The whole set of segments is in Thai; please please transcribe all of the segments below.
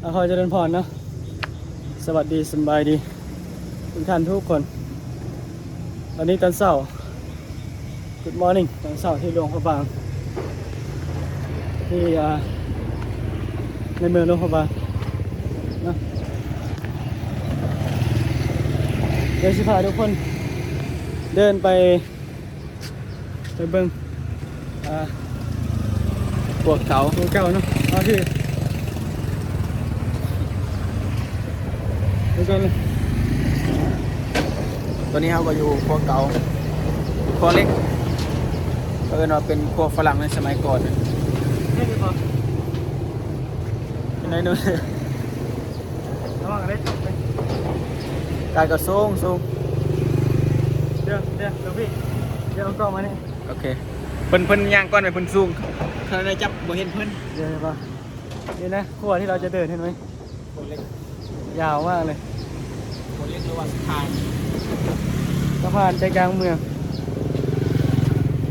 ขอเจริญพรเนาะสวัสดีสบายดีทุกท่านทุกคนตอนนี้ตอนเช้า Good morning ตอนเช้าที่หลวงพระบางที่ในเมืองหลวงพระบางเนาะเดี๋ยวสิพาทุกคนเดินไปเบิ่งพวกเก่าเนาะที่ตอนนี้เราก็อยู่ครัวเก่าครัวเล็กเอิ้นว่าเป็นครัวฝรั่งในสมัยก่อนเป็นไงดูระวังอะไรตกไป การก็สูงเดี๋ยวพี่เดี๋ยวเอากล้องมานี่ โอเคเพิ่นย่างก่อนไปเพิ่นสูงถ้าได้จับบ่เห็นเพิ่น เดี๋ยวป่ะนี่นะขั้วที่เราจะเดินเห็นไหม ครัวเล็ก ยาวมากเลย ครัวเล็กระหว่างทาง สะพานใจกลางเมือง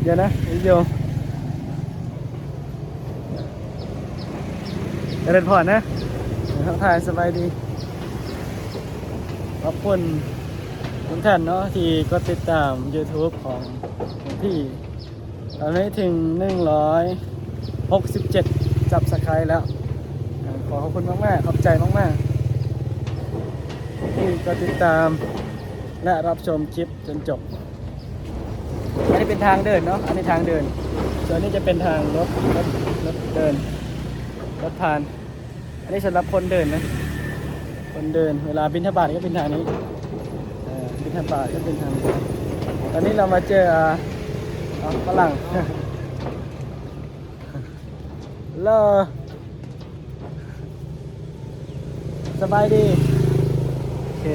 เดี๋ยวนะวิดีโอเดินผ่อนนะทักทายสบายดีขอบคุณทุกท่านเนาะที่ก็ติดตาม YouTube ของพี่ตอนนี้ถึง167 Subscribe แล้วขอบคุณมากๆขอบใจมากๆที่ก็ติดตามและรับชมคลิปจนจบอันนี้เป็นทางเดินเนาะอันนี้ทางเดินส่วนนี้จะเป็นทางรถเดินรถผ่านอันนี้สำหรับคนเดินนะคนเดินเวลาบิณฑบาตก็เป็นทางนี้บิณฑบาตก็เป็นทางนี้ตอนนี้เรามาเจอฝรั่งเลอสบายดีโอเค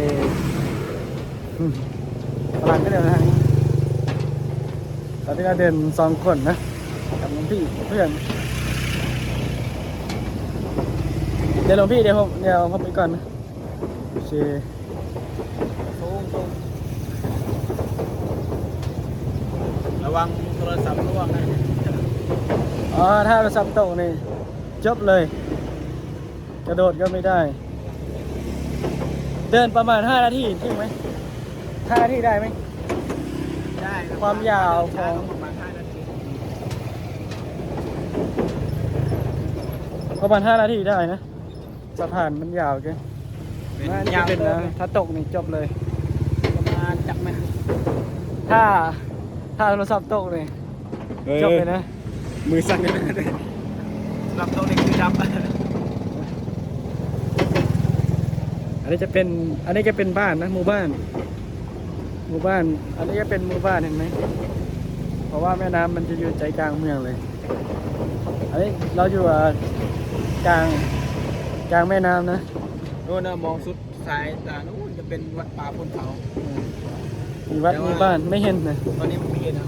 ฝรั่งก็เดินทางนี้ตอนนี้เราเดิน2 คนนะกับหลวงพี่เพื่อนเดี๋ยวหลวงพี่เดี๋ยวผมไปก่อนนะโอเคสูงระวังโทรศัพท์ร่วงนะถ้าเราซับตกนี่จบเลยกระโดดก็ไม่ได้เดินประมาณ5 นาทีถึงไหม5 นาทีได้ไหมได้ความยาวของประมาณ5 นาทีประมาณ5 นาทีได้นะสะพานมันยาวเกินน่าจะเป็นนะถ้าตกนี่จบเลยประมาณจับไหมถ้าโทรศัพท์ตกเลยจบเลยนะมือสั่นเลยนะรับตรงนี้คือจับอันนี้จะเป็นบ้านนะหมู่บ้านอันนี้จะเป็นหมู่บ้านเห็นไหมเพราะว่าแม่น้ำมันจะอยู่ใจกลางเมืองเลยอันนี้เราอยู่กลางแม่น้ำนะโน่นนะมองสุดสายตานู้นจะเป็นวัดป่าพนเขามีวัดมีบ้านไม่เห็นนะตอนนี้มันไม่เห็นนะ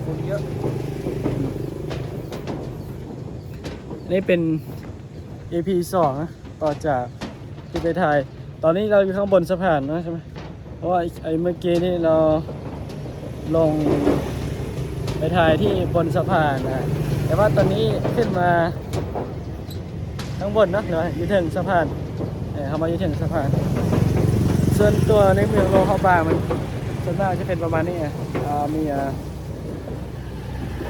ฝุ่นเยอะนี่เป็น EP 2นะต่อจากที่ไปถ่ายตอนนี้เราอยู่ข้างบนสะพานนะใช่ไหมเพราะว่าไอ้เมื่อกี้นี่เราลงไปถ่ายที่บนสะพานนะแต่ว่าตอนนี้ขึ้นมาข้างบนนะเดี๋ยวอยู่ถึงสะพานเข้ามาอยู่ถึงสะพานส่วนตัวในเมืองโลฮาบามันส่วนมากจะเป็นประมาณนี้มี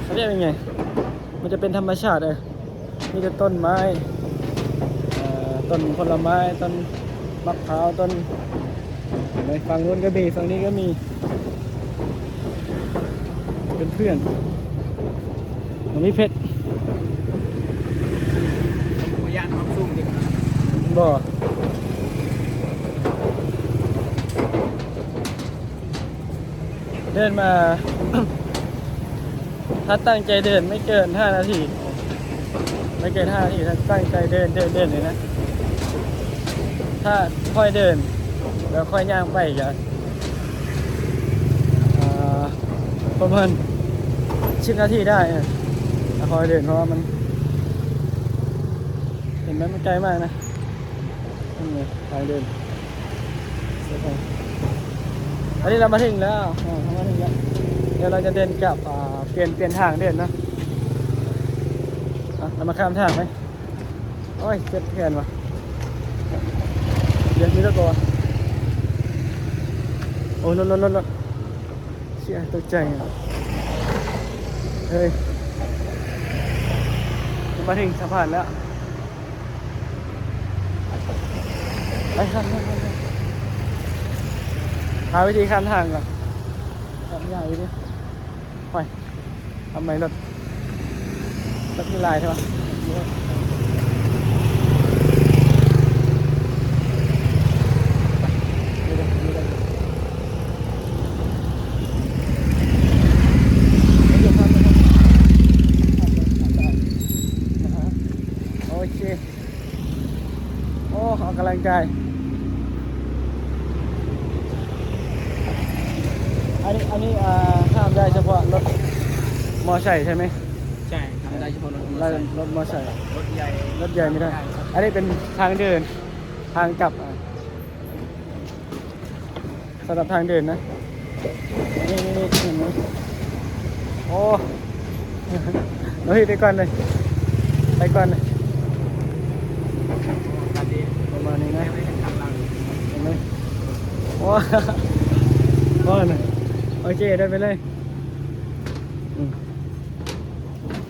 เขาเรียกยังไงมันจะเป็นธรรมชาติมีแต่ต้นไม้ต้นผลไม้ต้นมะพร้าวต้นในฝั่งนู้นก็มีฝั่งนี้ก็มีเป็นเพื่อนมันมีเพชรพยานความสูงดิบ่เดินมา ถ้าตั้งใจเดินไม่เกิน5 นาทีถ้าตั้งใจเดินเลยนะถ้าค่อยเดินแล้วค่อยย่างไปกันประมาณ10 นาทีได้ถ้าค่อยเดินเพราะว่ามันเห็นไหมมันไกลมากนะนี่ไงทางเดินอันนี้เรามาถึงแล้วเดี๋ยวเราจะเดินกลับเปลี่ยนทางเดินนะเรามาข้ามทางไหมโอ้ยเจ็บแขนวะ เดี๋ยวมีรถตัวโอ้รถเชี่ยตกใจอ่ะเฮ้ยมาถึงสะพานแล้วไปครับหาวิธีข้ามทางก่อนทำยากอยู่ดิไปทำไมรถมีลายใช่ปะโอเคโอ้ออกกำลังกายอันนี้ห้ามได้เฉพาะรถมอไซค์ใช่ไหม ใช่ทำได้เฉพาะรถมอเตอร์ไซค์ รถมอไซค์ รถใหญ่ รถใหญ่ไม่ได้ อันนี้เป็นทางเดินทางกลับสำหรับทางเดินนะนี่เห็นไหมโอ้เฮ้ยไปก่อนเลย การดี ประมาณนี้นะ ไม่ได้ทำรัง เห็นไหมโอ้ก้อนโอเคได้ไปเลย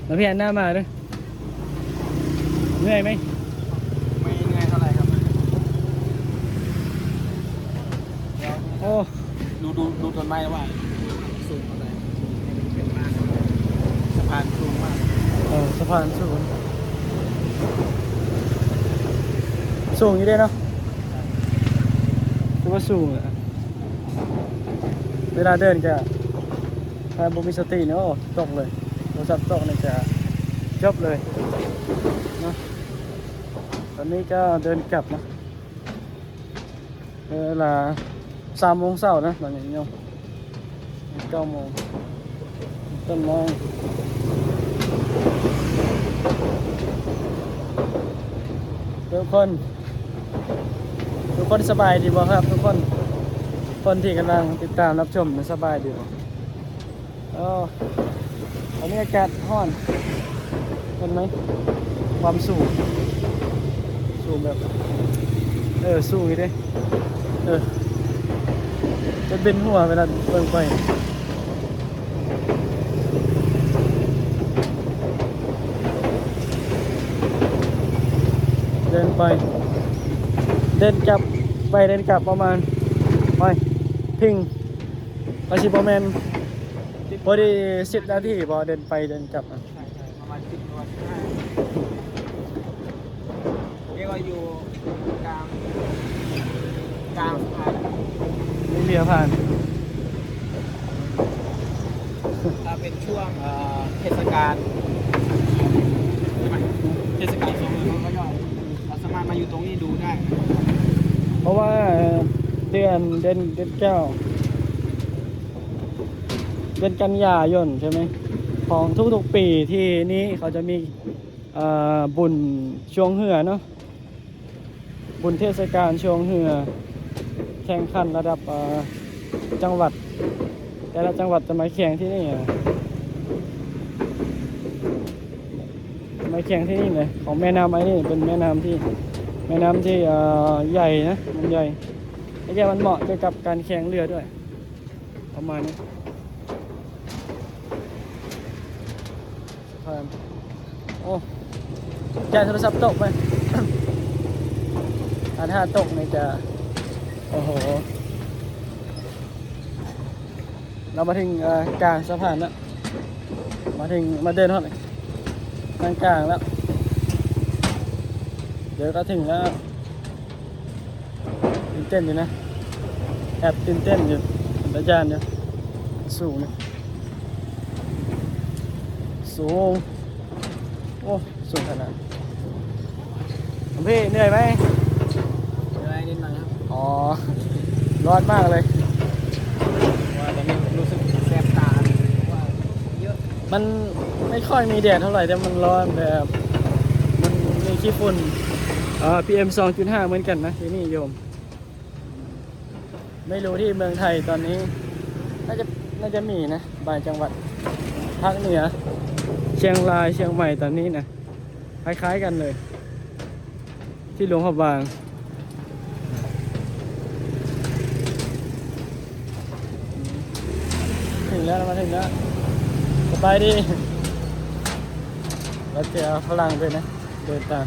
แล้วพี่อันหน้ามาด้วยเหนื่อยไหม ไม่ง่ายเท่าไหร่ครับ โอ้ ดูต้นไม้ว่าสูงเท่าไหร่เป็นมากสะพานสูงมาก สะพานสูงอยู่ด้วยเนาะคือว่าสูงอะเวลาเดินจะถ้าบุมีสติเนี่ยโอ้ตกเลยโทรศัพท์ตกเนี่ยจะจบเลยเนาะตอนนี้ก็เดินกลับนะเวลา3 โมงเช้านะตอนนี้เนี่ย9 โมงต้นไม้ทุกคนสบายดีบ่ครับทุกคนที่กำลังติดตามรับชมสบายดีบ่ตอนนี้อากาศร้อนเห็นไหมความสูงแบบสูงอยู่ดิจะเป็นหัวเวลาเบิ่งไปเดินไปเดินกลับประมาณไปถึงชิบแมนพอดี10 นาทีพอเดินไปเดินกลับใช่ประมาณ10 ประมาณ15เรียกว่าอยู่กลางสะพาน มีเรือผ่าน ถ้าเป็นช่วงเทศกาลเทศกาลสงกรานต์ก็ย่อยเราสามารถมาอยู่ตรงนี้ดูได้ เพราะว่าเดือน9 เดือนกันยายนใช่ไหมของทุกๆปีที่นี้เขาจะมีบุญช่วงเหือเนาะบุญเทศกาลช่วงเหือแข่งขันระดับจังหวัดแต่ละจังหวัดจะมาแข่งที่นี่เลยของแม่น้ำไอ้นี่เป็นแม่น้ำที่ใหญ่นะมันใหญ่แล้วแกมันเหมาะกับการแข่งเรือด้วยประมาณนี้โอ้แกโทรศัพท์ตกไหม ถ้าตกเนี่ยจะโอ้โหเรามาถึงกลางสะพานแล้วมาเดินเท่าไหร่กลางแล้วเดี๋ยวก็ถึงแล้วตื่นเต้นอยู่นะแอบตื่นเต้นอยู่อาจารย์เนี่ยสูงโอ้สูงขนาดพี่เหนื่อยไหม ได้นิดหน่อยครับ อ๋อร้อนมากเลย ว่าตอนนี้รู้สึกแสบตาว่าเยอะ มันไม่ค่อยมีแดดเท่าไหร่แต่มันร้อนแบบมันมีขี้ฝุ่นPM 2.5 เหมือนกันนะที่นี่โยมไม่รู้ที่เมืองไทยตอนนี้น่าจะมีนะบางจังหวัดภาคเหนือเชียงรายเชียงใหม่ตอนนี้นะคล้ายๆกันเลยที่หลวงพระบาง แล้วเรามาถึงแล้วสบายดีเราจะเอาฝรั่งไปนะเดินตาม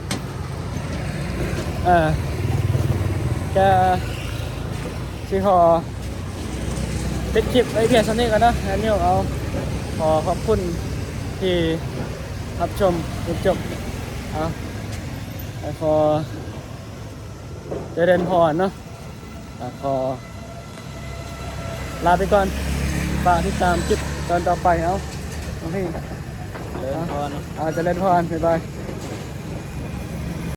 แกชื่อขอปิดคลิปไว้เพียงเท่านี้ก่อนนะงั้นนี่เอาขอขอบคุณที่รับชมจนจบขอเจริญพรเนาะขอลาไปก่อนฝากติดตามคลิปตอนต่อไปเอาพี่ เดินพอเนาะ เจริญพรบ๊ายบาย